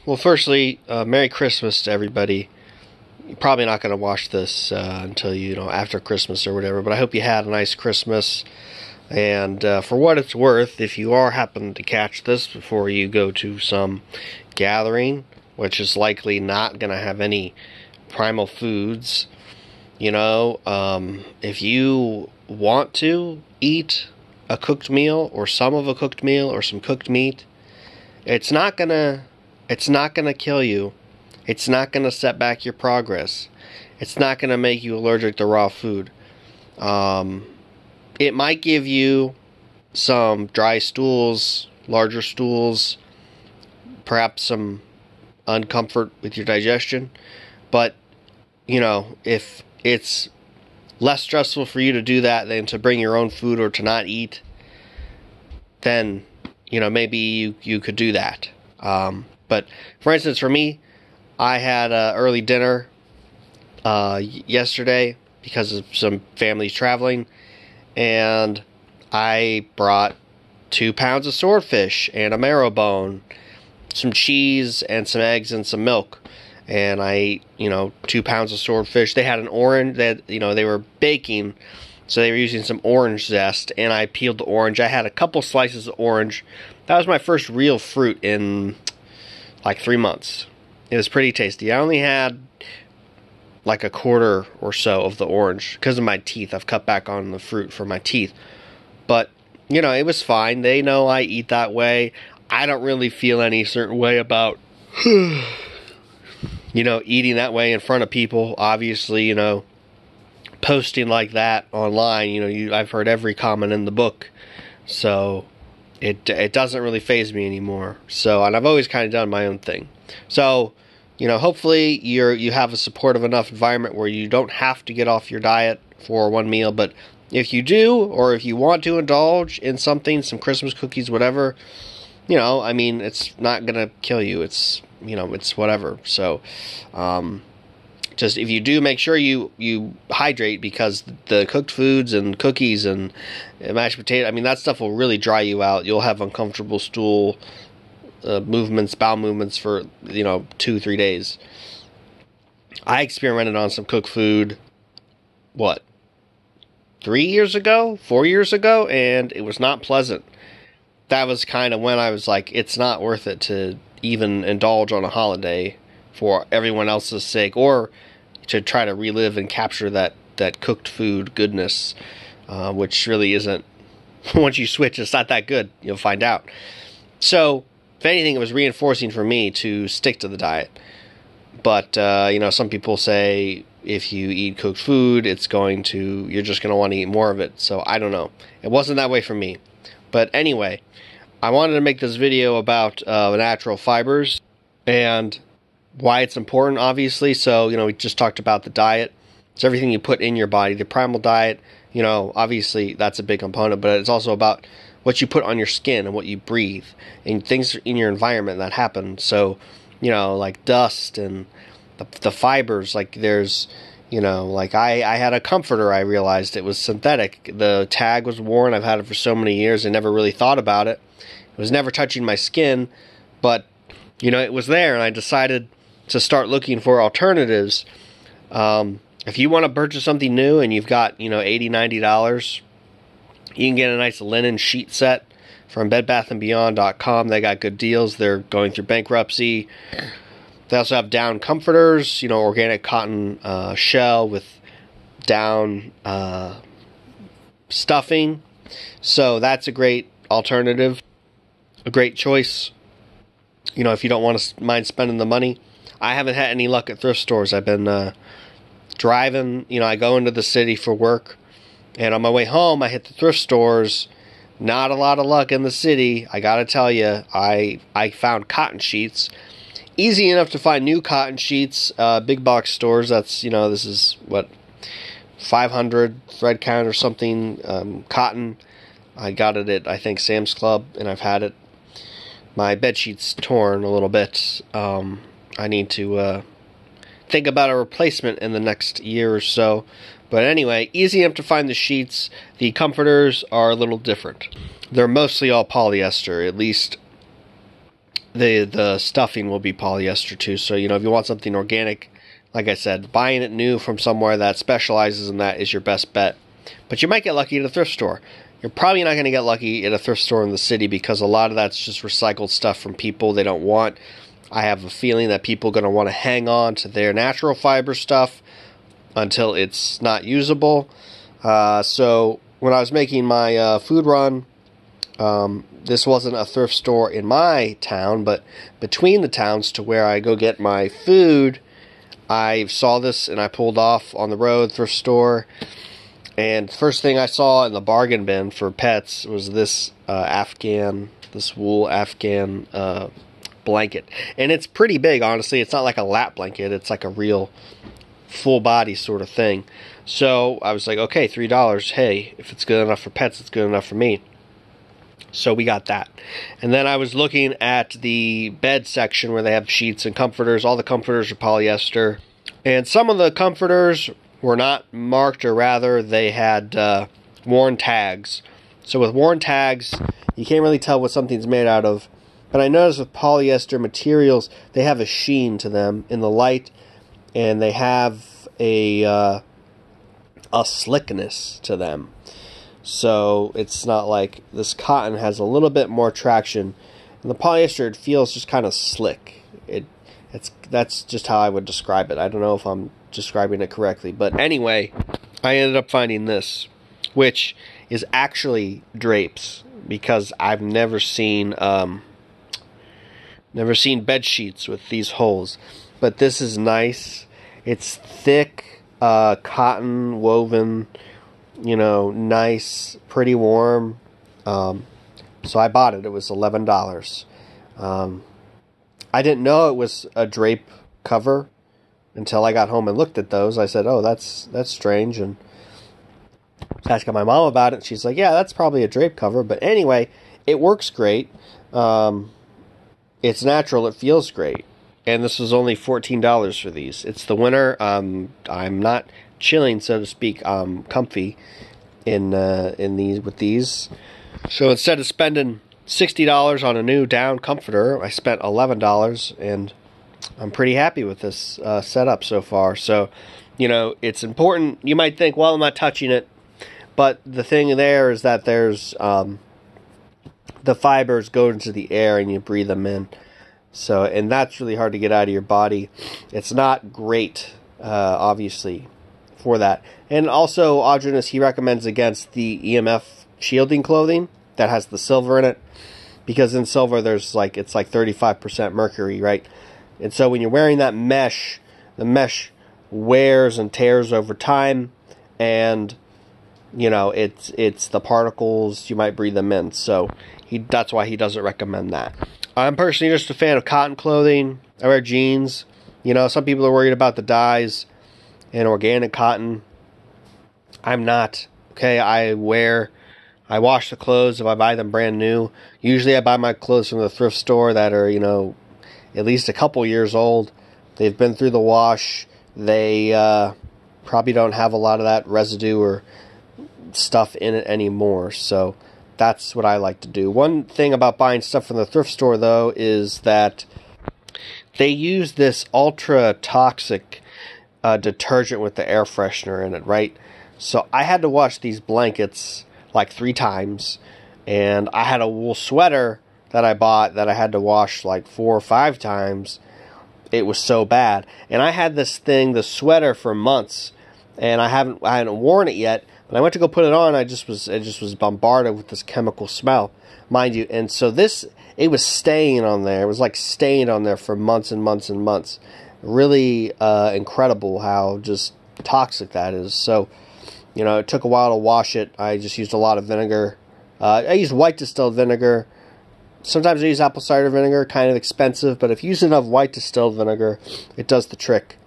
Well, firstly, Merry Christmas to everybody. You're probably not going to watch this until, after Christmas or whatever, but I hope you had a nice Christmas. And for what it's worth, if you are happen to catch this before you go to some gathering, which is likely not going to have any primal foods, if you want to eat a cooked meal or some of a cooked meal or some cooked meat, it's not gonna kill you. It's not gonna set back your progress. It's not gonna make you allergic to raw food. It might give you some dry stools, larger stools, perhaps some uncomfort with your digestion, but if it's less stressful for you to do that than to bring your own food or to not eat, then maybe you could do that. But for instance, for me, I had early dinner yesterday because of some families traveling, and I brought 2 pounds of swordfish and a marrow bone, some cheese and some eggs and some milk. And I ate, 2 pounds of swordfish. They had an orange that, they were baking, so they were using some orange zest, and I peeled the orange. I had a couple slices of orange. That was my first real fruit in like 3 months. It was pretty tasty. I only had like a quarter or so of the orange because of my teeth. I've cut back on the fruit for my teeth. But, it was fine. They know I eat that way. I don't really feel any certain way about eating that way in front of people. Obviously, posting like that online, I've heard every comment in the book. So it doesn't really faze me anymore. So, and I've always kind of done my own thing. So, hopefully you have a supportive enough environment where you don't have to get off your diet for one meal. But if you do, or if you want to indulge in something, some Christmas cookies, whatever, it's not going to kill you. It's whatever. So, just if you do, make sure you hydrate, because the cooked foods and cookies and mashed potato, that stuff will really dry you out. You'll have uncomfortable stool movements, bowel movements for, 2-3 days. I experimented on some cooked food, 3 years ago, 4 years ago, and it was not pleasant. That was kind of when I was like, it's not worth it to even indulge on a holiday for everyone else's sake, or to try to relive and capture that cooked food goodness, which really isn't. Once you switch, it's not that good. You'll find out. So, if anything, it was reinforcing for me to stick to the diet. But, some people say if you eat cooked food, you're just going to want to eat more of it. So, I don't know. It wasn't that way for me. But anyway, I wanted to make this video about natural fibers and why it's important, obviously. So, we just talked about the diet. It's everything you put in your body. The primal diet, obviously that's a big component, but it's also about what you put on your skin and what you breathe and things in your environment that happen. So, like dust and the fibers, like there's, like I had a comforter. I realized it was synthetic. The tag was worn. I've had it for so many years. I never really thought about it. It was never touching my skin, but, it was there, and I decided to start looking for alternatives. If you want to purchase something new and you've got, $80, $90, you can get a nice linen sheet set from bedbathandbeyond.com. They got good deals. They're going through bankruptcy. They also have down comforters, organic cotton shell with down stuffing. So that's a great alternative, a great choice, if you don't want to mind spending the money. I haven't had any luck at thrift stores. I've been driving, I go into the city for work, and on my way home, I hit the thrift stores. Not a lot of luck in the city. I gotta tell you, I found cotton sheets. Easy enough to find new cotton sheets, big box stores. That's, this is, 500 thread count or something, cotton. I got it at, I think, Sam's Club, and I've had it. My bed sheet's torn a little bit. I need to think about a replacement in the next year or so. But anyway, easy enough to find the sheets. The comforters are a little different. They're mostly all polyester, at least the stuffing will be polyester too. So, if you want something organic, like I said, buying it new from somewhere that specializes in that is your best bet. But you might get lucky at a thrift store. You're probably not going to get lucky at a thrift store in the city because a lot of that's just recycled stuff from people they don't want. I have a feeling that people are going to want to hang on to their natural fiber stuff until it's not usable. So when I was making my food run, this wasn't a thrift store in my town, but between the towns to where I go get my food, I saw this and I pulled off on the road, thrift store. And the first thing I saw in the bargain bin for pets was this wool Afghan blanket. And it's pretty big, honestly. It's not like a lap blanket. It's like a real full body sort of thing. So I was like, okay, $3. Hey, if it's good enough for pets, it's good enough for me. So we got that. And then I was looking at the bed section where they have sheets and comforters. All the comforters are polyester. And some of the comforters were not marked, or rather they had worn tags. So with worn tags, you can't really tell what something's made out of. But I noticed with polyester materials, they have a sheen to them in the light, and they have a slickness to them. So it's not like this cotton has a little bit more traction. And the polyester, it feels just kind of slick. That's just how I would describe it. I don't know if I'm describing it correctly, but anyway, I ended up finding this, which is actually drapes, because I've never seen bed sheets with these holes. But this is nice. It's thick cotton woven, nice, pretty warm. So I bought it. It was $11. I didn't know it was a drape cover until I got home and looked at those. I said, oh, that's strange, and I was asking my mom about it. She's like, yeah, that's probably a drape cover. But anyway, it works great. It's natural. It feels great. And this was only $14 for these. It's the winter. I'm not chilling, so to speak. I'm comfy in these with these. So instead of spending $60 on a new down comforter, I spent $11, and I'm pretty happy with this setup so far. So, it's important. You might think, well, I'm not touching it, but the thing there is that there's the fibers go into the air and you breathe them in. So, and that's really hard to get out of your body. It's not great, obviously, for that. And also, Audrinas, he recommends against the EMF shielding clothing that has the silver in it, because in silver it's like 35% mercury, right? And so when you're wearing that mesh, the mesh wears and tears over time, and it's the particles, you might breathe them in. So that's why he doesn't recommend that. I'm personally just a fan of cotton clothing. I wear jeans. Some people are worried about the dyes and organic cotton. I'm not. Okay, I wash the clothes if I buy them brand new. Usually I buy my clothes from the thrift store that are, at least a couple years old. They've been through the wash. They probably don't have a lot of that residue or stuff in it anymore. So that's what I like to do. One thing about buying stuff from the thrift store, though, is that they use this ultra toxic detergent with the air freshener in it, right? So I had to wash these blankets like 3 times, and I had a wool sweater that I bought that I had to wash like 4 or 5 times. It was so bad. And I had this thing, the sweater, for months, and I hadn't worn it yet. But I went to go put it on, it just was bombarded with this chemical smell, mind you. And so it was staying on there. It was like staying on there for months and months and months. Really incredible how just toxic that is. So, it took a while to wash it. I just used a lot of vinegar. I used white distilled vinegar. Sometimes I use apple cider vinegar, kind of expensive, but if you use enough white distilled vinegar, it does the trick.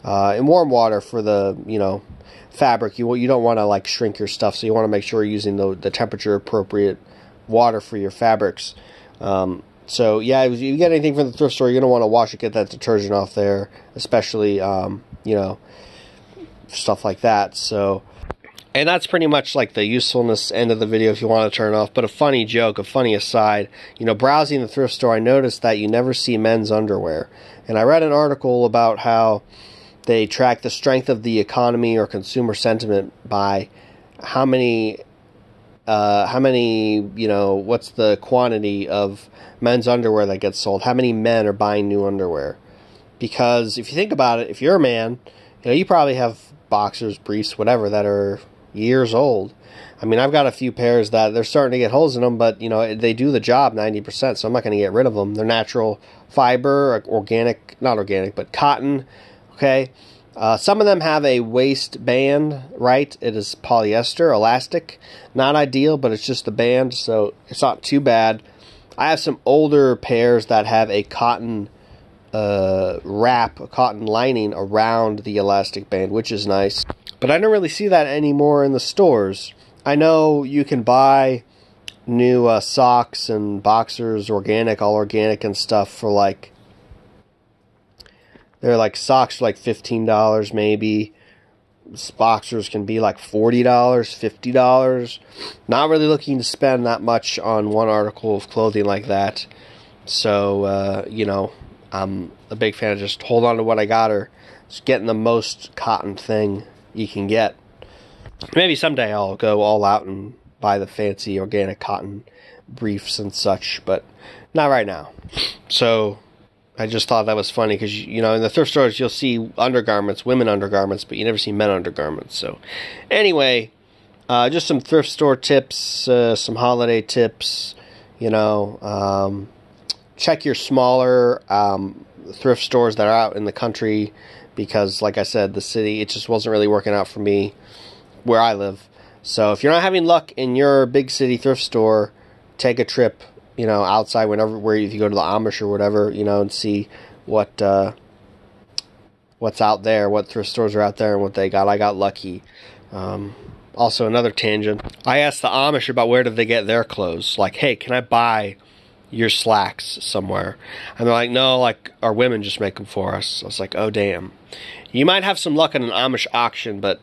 And warm water for the, fabric. You don't want to like shrink your stuff, so you want to make sure you're using the temperature appropriate water for your fabrics. So yeah, if you get anything from the thrift store, you're going to want to wash it, get that detergent off there, especially, stuff like that. So And that's pretty much like the usefulness end of the video if you want to turn it off. But a funny joke, a funny aside, you know, browsing the thrift store, I noticed that you never see men's underwear. And I read an article about how they track the strength of the economy or consumer sentiment by how many, you know, what's the quantity of men's underwear that gets sold? How many men are buying new underwear? Because if you think about it, if you're a man, you know, you probably have boxers, briefs, whatever, that are years old. I mean, I've got a few pairs that they're starting to get holes in them, but, you know, they do the job 90%, so I'm not going to get rid of them. They're natural fiber, organic, not organic, but cotton, okay? Some of them have a waistband, right? It is polyester, elastic. Not ideal, but it's just a band, so it's not too bad. I have some older pairs that have a cotton wrap, a cotton lining around the elastic band, which is nice. But I don't really see that anymore in the stores. I know you can buy new socks and boxers, organic, all organic and stuff for like, they're like socks for like $15 maybe. Boxers can be like $40, $50. Not really looking to spend that much on one article of clothing like that. So, you know, I'm a big fan of just hold on to what I got, or just getting the most cotton thing you can get. Maybe someday I'll go all out and buy the fancy organic cotton briefs and such, but not right now. So I just thought that was funny because, you know, in the thrift stores you'll see undergarments, women undergarments, but you never see men undergarments. So anyway, just some thrift store tips, some holiday tips, you know. Check your smaller thrift stores that are out in the country, because like I said, the city, it just wasn't really working out for me where I live. So if you're not having luck in your big city thrift store, take a trip, you know, outside, where if you go to the Amish or whatever, you know, and see what's out there, what thrift stores are out there and what they got. I got lucky. Also, another tangent, I asked the Amish about where did they get their clothes. Like, hey, can I buy your slacks somewhere? And they're like, no, like our women just make them for us. I was like, oh damn. You might have some luck at an Amish auction, but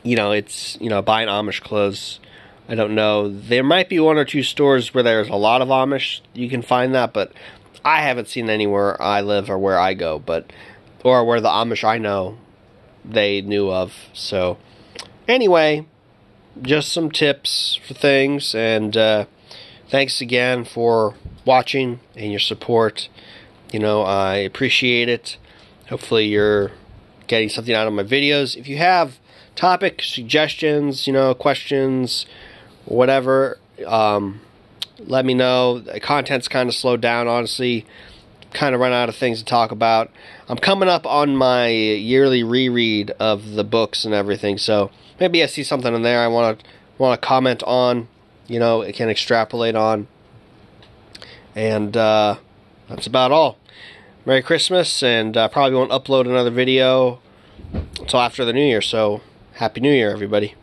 you know, it's, you know, buying Amish clothes, I don't know. There might be one or two stores where there's a lot of Amish, you can find that, but I haven't seen anywhere I live or where I go, or where the Amish I know they knew of. So anyway, just some tips for things, and thanks again for watching and your support. You know, I appreciate it. Hopefully you're getting something out of my videos. If you have topic suggestions, you know, questions, whatever, let me know. The content's kind of slowed down, honestly. Kind of run out of things to talk about. I'm coming up on my yearly reread of the books and everything, so maybe I see something in there I want to comment on, you know, it can extrapolate on. And that's about all. Merry Christmas, and probably won't upload another video until after the New Year, so Happy New Year, everybody.